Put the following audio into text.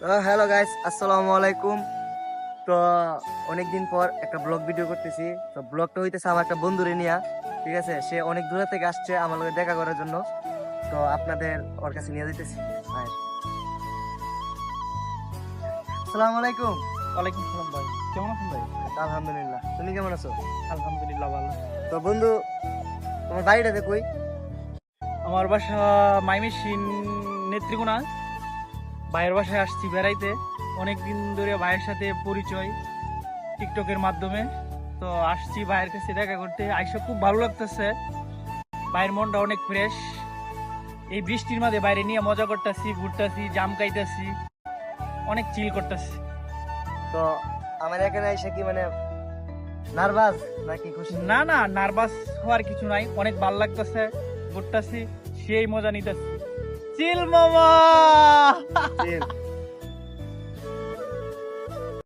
Hello guys, আসসালামু আলাইকুম। তো অনেকদিন পর একটা ব্লগ ভিডিও করতেছি। তো ব্লগটা হইতেছে আমার একটা বন্ধুরে নিয়ে। ঠিক আছে, সে অনেক দূর থেকে আসছে আমার লগে দেখা করার জন্য। তো আপনাদের ওর কাছে নিয়ে যেতেছি। আসসালামু আলাইকুম। ওয়ালাইকুম সালাম ভাই, কেমন আছেন ভাই? আলহামদুলিল্লাহ, তুমি কেমন আছো? আলহামদুলিল্লাহ ভালো। তো বন্ধু, তোমার বাড়িটাতে কই? আমার বাসা মাইমেসিং নেত্রীকোনা। ভাইয়ের বাসায় আসছি বেড়াইতে। অনেকদিন ধরে ভাইয়ের সাথে পরিচয় টিকটকের মাধ্যমে। তো আসছি ভাইয়ের কাছে দেখা করতে, আইসা খুব ভালো লাগতেছে। ভাইয়ের মনটা অনেক ফ্রেশ। এই বৃষ্টির মাঝে বাইরে নিয়ে মজা করতেছি, ঘুরতেছি, জাম খাইতেছি, অনেক চিল করতেছি। তো আমার এখানে এসে কি মানে নার্ভাস নাকি খুশি? না না, নার্ভাস হওয়ার কিছু নাই, অনেক ভালো লাগতেছে, ঘুরতেছি, সেই মজা নিতেছি। চিল মামা। চিল।